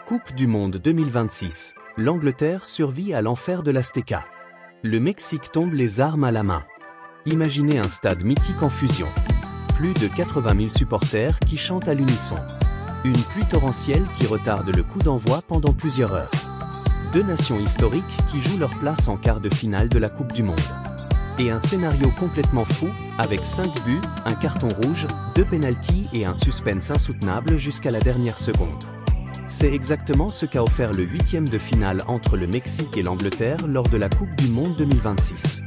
Coupe du Monde 2026. L'Angleterre survit à l'enfer de l'Azteca. Le Mexique tombe les armes à la main. Imaginez un stade mythique en fusion. Plus de 80 000 supporters qui chantent à l'unisson. Une pluie torrentielle qui retarde le coup d'envoi pendant plusieurs heures. Deux nations historiques qui jouent leur place en quart de finale de la Coupe du Monde. Et un scénario complètement fou, avec 5 buts, un carton rouge, 2 pénaltys et un suspense insoutenable jusqu'à la dernière seconde. C'est exactement ce qu'a offert le 8e de finale entre le Mexique et l'Angleterre lors de la Coupe du Monde 2026.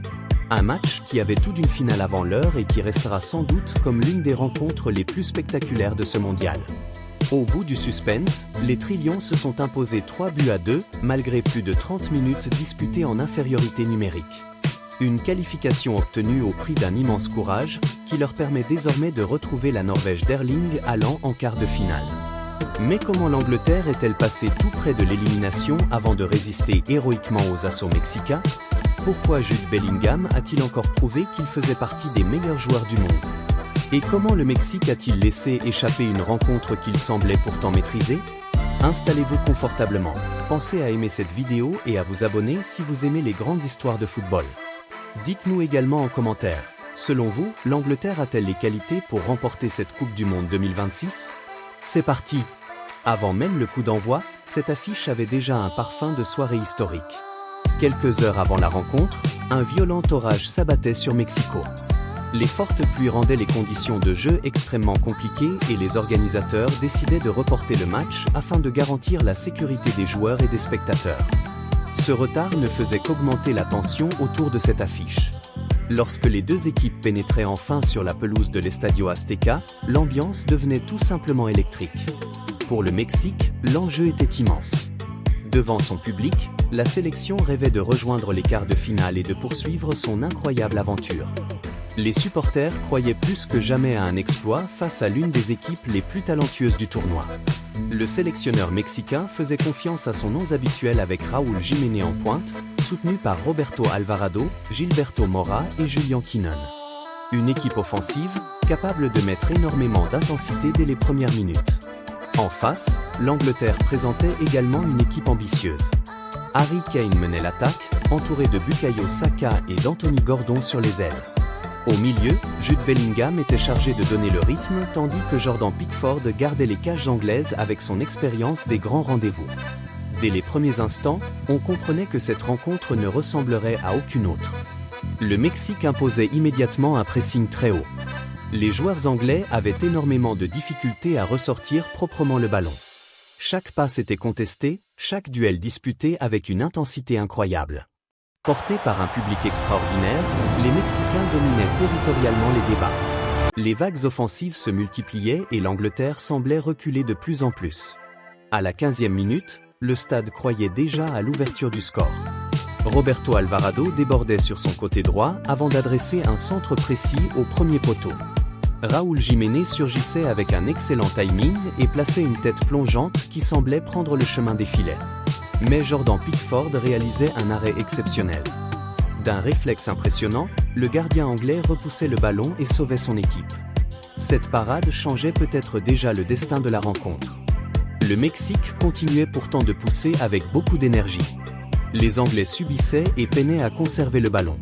Un match qui avait tout d'une finale avant l'heure et qui restera sans doute comme l'une des rencontres les plus spectaculaires de ce mondial. Au bout du suspense, les Trilions se sont imposés 3-2 malgré plus de 30 minutes disputées en infériorité numérique. Une qualification obtenue au prix d'un immense courage, qui leur permet désormais de retrouver la Norvège d'Erling Haaland en quart de finale. Mais comment l'Angleterre est-elle passée tout près de l'élimination avant de résister héroïquement aux assauts mexicains? Pourquoi Jude Bellingham a-t-il encore prouvé qu'il faisait partie des meilleurs joueurs du monde? Et comment le Mexique a-t-il laissé échapper une rencontre qu'il semblait pourtant maîtriser? Installez-vous confortablement, pensez à aimer cette vidéo et à vous abonner si vous aimez les grandes histoires de football. Dites-nous également en commentaire, selon vous, l'Angleterre a-t-elle les qualités pour remporter cette Coupe du Monde 2026? C'est parti! Avant même le coup d'envoi, cette affiche avait déjà un parfum de soirée historique. Quelques heures avant la rencontre, un violent orage s'abattait sur Mexico. Les fortes pluies rendaient les conditions de jeu extrêmement compliquées et les organisateurs décidaient de reporter le match afin de garantir la sécurité des joueurs et des spectateurs. Ce retard ne faisait qu'augmenter la tension autour de cette affiche. Lorsque les deux équipes pénétraient enfin sur la pelouse de l'Estadio Azteca, l'ambiance devenait tout simplement électrique. Pour le Mexique, l'enjeu était immense. Devant son public, la sélection rêvait de rejoindre les quarts de finale et de poursuivre son incroyable aventure. Les supporters croyaient plus que jamais à un exploit face à l'une des équipes les plus talentueuses du tournoi. Le sélectionneur mexicain faisait confiance à son 11 habituel avec Raúl Jiménez en pointe, soutenu par Roberto Alvarado, Gilberto Mora et Julián Quiñón. Une équipe offensive, capable de mettre énormément d'intensité dès les premières minutes. En face, l'Angleterre présentait également une équipe ambitieuse. Harry Kane menait l'attaque, entouré de Bukayo Saka et d'Anthony Gordon sur les ailes. Au milieu, Jude Bellingham était chargé de donner le rythme tandis que Jordan Pickford gardait les cages anglaises avec son expérience des grands rendez-vous. Dès les premiers instants, on comprenait que cette rencontre ne ressemblerait à aucune autre. Le Mexique imposait immédiatement un pressing très haut. Les joueurs anglais avaient énormément de difficultés à ressortir proprement le ballon. Chaque passe était contestée, chaque duel disputé avec une intensité incroyable. Portés par un public extraordinaire, les Mexicains dominaient territorialement les débats. Les vagues offensives se multipliaient et l'Angleterre semblait reculer de plus en plus. À la 15e minute, le stade croyait déjà à l'ouverture du score. Roberto Alvarado débordait sur son côté droit avant d'adresser un centre précis au premier poteau. Raúl Jiménez surgissait avec un excellent timing et plaçait une tête plongeante qui semblait prendre le chemin des filets. Mais Jordan Pickford réalisait un arrêt exceptionnel. D'un réflexe impressionnant, le gardien anglais repoussait le ballon et sauvait son équipe. Cette parade changeait peut-être déjà le destin de la rencontre. Le Mexique continuait pourtant de pousser avec beaucoup d'énergie. Les Anglais subissaient et peinaient à conserver le ballon.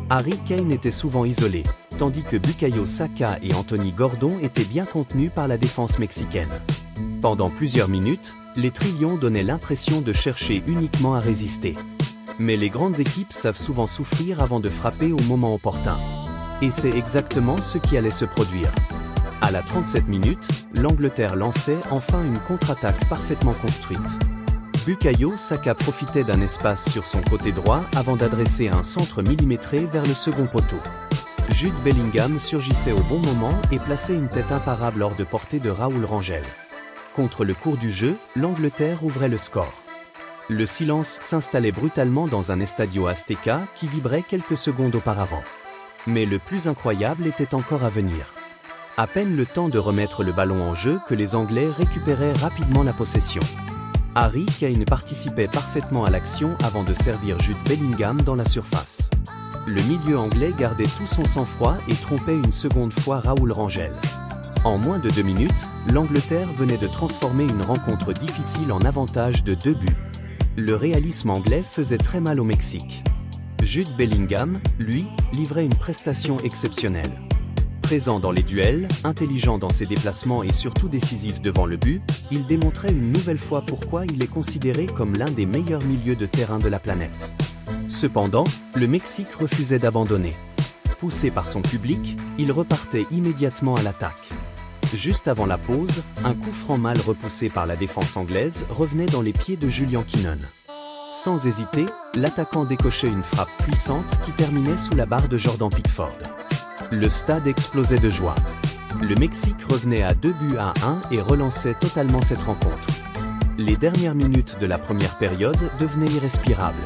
Harry Kane était souvent isolé, tandis que Bukayo Saka et Anthony Gordon étaient bien contenus par la défense mexicaine. Pendant plusieurs minutes, les Trilions donnaient l'impression de chercher uniquement à résister. Mais les grandes équipes savent souvent souffrir avant de frapper au moment opportun. Et c'est exactement ce qui allait se produire. À la 37e minute, l'Angleterre lançait enfin une contre-attaque parfaitement construite. Bukayo Saka profitait d'un espace sur son côté droit avant d'adresser un centre millimétré vers le second poteau. Jude Bellingham surgissait au bon moment et plaçait une tête imparable hors de portée de Raúl Rangel. Contre le cours du jeu, l'Angleterre ouvrait le score. Le silence s'installait brutalement dans un Estadio Azteca qui vibrait quelques secondes auparavant. Mais le plus incroyable était encore à venir. À peine le temps de remettre le ballon en jeu que les Anglais récupéraient rapidement la possession. Harry Kane participait parfaitement à l'action avant de servir Jude Bellingham dans la surface. Le milieu anglais gardait tout son sang-froid et trompait une seconde fois Raúl Rangel. En moins de 2 minutes, l'Angleterre venait de transformer une rencontre difficile en avantage de 2 buts. Le réalisme anglais faisait très mal au Mexique. Jude Bellingham, lui, livrait une prestation exceptionnelle. Présent dans les duels, intelligent dans ses déplacements et surtout décisif devant le but, il démontrait une nouvelle fois pourquoi il est considéré comme l'un des meilleurs milieux de terrain de la planète. Cependant, le Mexique refusait d'abandonner. Poussé par son public, il repartait immédiatement à l'attaque. Juste avant la pause, un coup franc mal repoussé par la défense anglaise revenait dans les pieds de Julian Kinnon. Sans hésiter, l'attaquant décochait une frappe puissante qui terminait sous la barre de Jordan Pickford. Le stade explosait de joie. Le Mexique revenait à 2-1 et relançait totalement cette rencontre. Les dernières minutes de la première période devenaient irrespirables.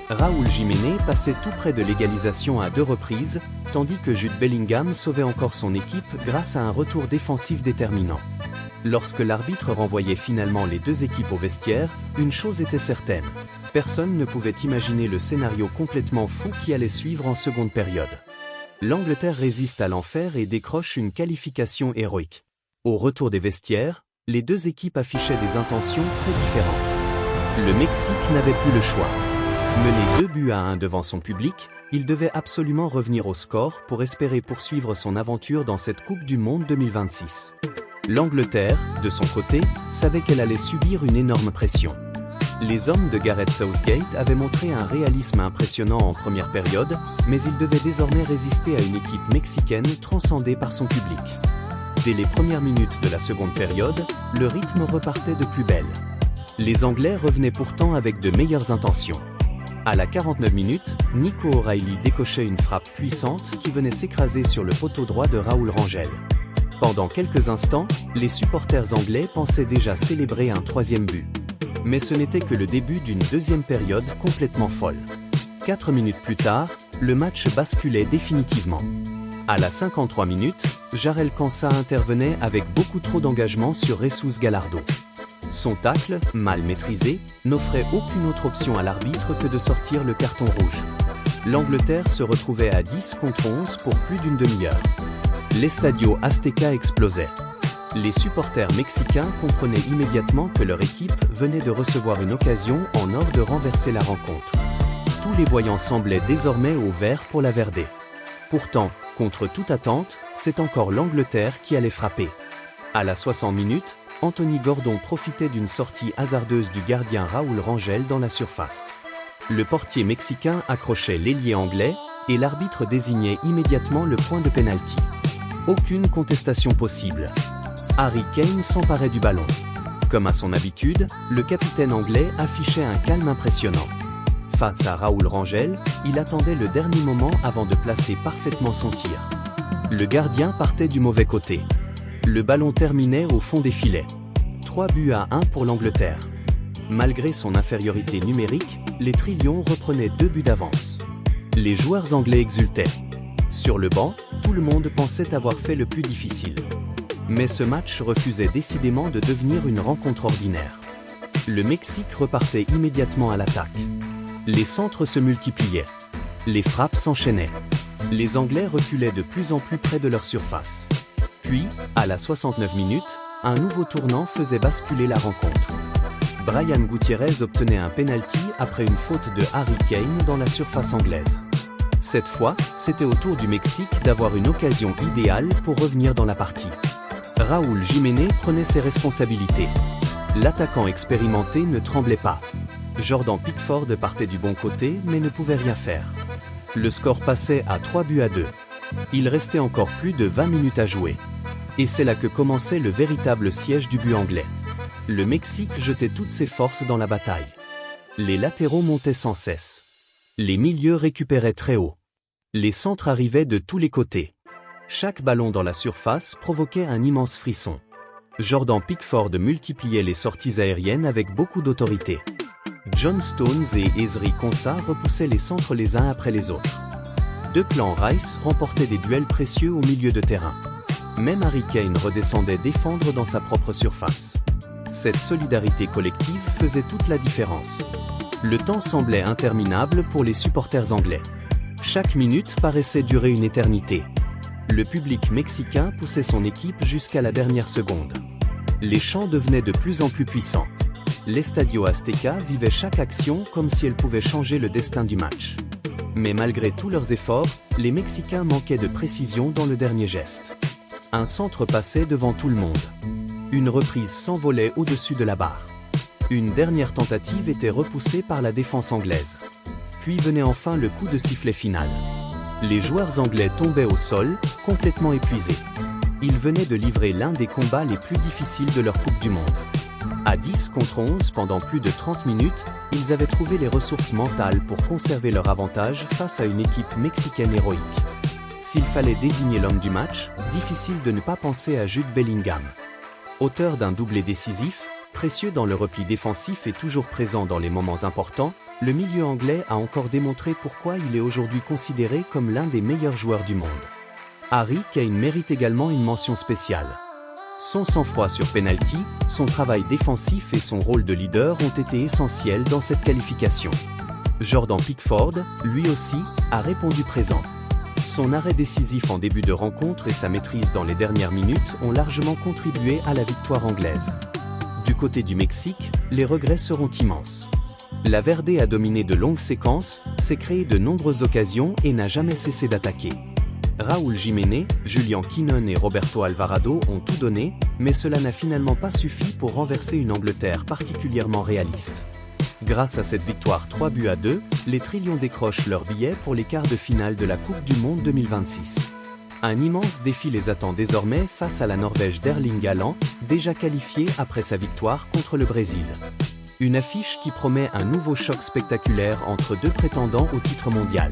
Raúl Jiménez passait tout près de l'égalisation à 2 reprises, tandis que Jude Bellingham sauvait encore son équipe grâce à un retour défensif déterminant. Lorsque l'arbitre renvoyait finalement les 2 équipes au vestiaire, une chose était certaine. Personne ne pouvait imaginer le scénario complètement fou qui allait suivre en seconde période. L'Angleterre résiste à l'enfer et décroche une qualification héroïque. Au retour des vestiaires, les 2 équipes affichaient des intentions très différentes. Le Mexique n'avait plus le choix. Mené 2-1 devant son public, il devait absolument revenir au score pour espérer poursuivre son aventure dans cette Coupe du Monde 2026. L'Angleterre, de son côté, savait qu'elle allait subir une énorme pression. Les hommes de Gareth Southgate avaient montré un réalisme impressionnant en première période, mais ils devaient désormais résister à une équipe mexicaine transcendée par son public. Dès les premières minutes de la seconde période, le rythme repartait de plus belle. Les Anglais revenaient pourtant avec de meilleures intentions. À la 49 minutes, Nico O'Reilly décochait une frappe puissante qui venait s'écraser sur le poteau droit de Raúl Rangel. Pendant quelques instants, les supporters anglais pensaient déjà célébrer un 3e but. Mais ce n'était que le début d'une deuxième période complètement folle. 4 minutes plus tard, le match basculait définitivement. À la 53 minutes, Jarell Quansah intervenait avec beaucoup trop d'engagement sur Jesus Gallardo. Son tacle, mal maîtrisé, n'offrait aucune autre option à l'arbitre que de sortir le carton rouge. L'Angleterre se retrouvait à 10 contre 11 pour plus d'une demi-heure. L'Estadio Azteca explosait. Les supporters mexicains comprenaient immédiatement que leur équipe venait de recevoir une occasion en or de renverser la rencontre. Tous les voyants semblaient désormais au vert pour la Verde. Pourtant, contre toute attente, c'est encore l'Angleterre qui allait frapper. À la 60 minutes, Anthony Gordon profitait d'une sortie hasardeuse du gardien Raúl Rangel dans la surface. Le portier mexicain accrochait l'ailier anglais et l'arbitre désignait immédiatement le point de pénalty. Aucune contestation possible. Harry Kane s'emparait du ballon. Comme à son habitude, le capitaine anglais affichait un calme impressionnant. Face à Raúl Rangel, il attendait le dernier moment avant de placer parfaitement son tir. Le gardien partait du mauvais côté. Le ballon terminait au fond des filets. 3-1 pour l'Angleterre. Malgré son infériorité numérique, les Trillions reprenaient 2 buts d'avance. Les joueurs anglais exultaient. Sur le banc, tout le monde pensait avoir fait le plus difficile. Mais ce match refusait décidément de devenir une rencontre ordinaire. Le Mexique repartait immédiatement à l'attaque. Les centres se multipliaient. Les frappes s'enchaînaient. Les Anglais reculaient de plus en plus près de leur surface. Puis, à la 69 minutes, un nouveau tournant faisait basculer la rencontre. Brian Gutiérrez obtenait un penalty après une faute de Harry Kane dans la surface anglaise. Cette fois, c'était au tour du Mexique d'avoir une occasion idéale pour revenir dans la partie. Raúl Jiménez prenait ses responsabilités. L'attaquant expérimenté ne tremblait pas. Jordan Pickford partait du bon côté mais ne pouvait rien faire. Le score passait à 3-2. Il restait encore plus de 20 minutes à jouer. Et c'est là que commençait le véritable siège du but anglais. Le Mexique jetait toutes ses forces dans la bataille. Les latéraux montaient sans cesse. Les milieux récupéraient très haut. Les centres arrivaient de tous les côtés. Chaque ballon dans la surface provoquait un immense frisson. Jordan Pickford multipliait les sorties aériennes avec beaucoup d'autorité. John Stones et Ezri Konsa repoussaient les centres les uns après les autres. Declan Rice remportait des duels précieux au milieu de terrain. Même Harry Kane redescendait défendre dans sa propre surface. Cette solidarité collective faisait toute la différence. Le temps semblait interminable pour les supporters anglais. Chaque minute paraissait durer une éternité. Le public mexicain poussait son équipe jusqu'à la dernière seconde. Les chants devenaient de plus en plus puissants. L'Estadio Azteca vivait chaque action comme si elle pouvait changer le destin du match. Mais malgré tous leurs efforts, les Mexicains manquaient de précision dans le dernier geste. Un centre passait devant tout le monde. Une reprise s'envolait au-dessus de la barre. Une dernière tentative était repoussée par la défense anglaise. Puis venait enfin le coup de sifflet final. Les joueurs anglais tombaient au sol, complètement épuisés. Ils venaient de livrer l'un des combats les plus difficiles de leur Coupe du Monde. À 10 contre 11 pendant plus de 30 minutes, ils avaient trouvé les ressources mentales pour conserver leur avantage face à une équipe mexicaine héroïque. S'il fallait désigner l'homme du match, difficile de ne pas penser à Jude Bellingham. Auteur d'un doublé décisif, précieux dans le repli défensif et toujours présent dans les moments importants, le milieu anglais a encore démontré pourquoi il est aujourd'hui considéré comme l'un des meilleurs joueurs du monde. Harry Kane mérite également une mention spéciale. Son sang-froid sur penalty, son travail défensif et son rôle de leader ont été essentiels dans cette qualification. Jordan Pickford, lui aussi, a répondu présent. Son arrêt décisif en début de rencontre et sa maîtrise dans les dernières minutes ont largement contribué à la victoire anglaise. Du côté du Mexique, les regrets seront immenses. La Verde a dominé de longues séquences, s'est créé de nombreuses occasions et n'a jamais cessé d'attaquer. Raúl Jiménez, Julian Quinón et Roberto Alvarado ont tout donné, mais cela n'a finalement pas suffi pour renverser une Angleterre particulièrement réaliste. Grâce à cette victoire 3-2, les Trillions décrochent leur billet pour les quarts de finale de la Coupe du Monde 2026. Un immense défi les attend désormais face à la Norvège d'Erling Haaland, déjà qualifiée après sa victoire contre le Brésil. Une affiche qui promet un nouveau choc spectaculaire entre deux prétendants au titre mondial.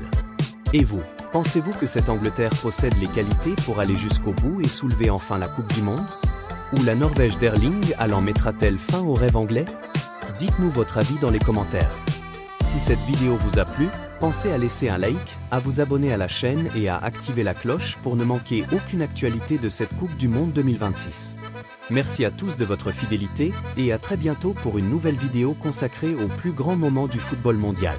Et vous, pensez-vous que cette Angleterre possède les qualités pour aller jusqu'au bout et soulever enfin la Coupe du Monde? Ou la Norvège d'Erling Haaland mettra-t-elle fin au rêve anglais? Dites-nous votre avis dans les commentaires. Si cette vidéo vous a plu, pensez à laisser un like, à vous abonner à la chaîne et à activer la cloche pour ne manquer aucune actualité de cette Coupe du Monde 2026. Merci à tous de votre fidélité et à très bientôt pour une nouvelle vidéo consacrée aux plus grands moments du football mondial.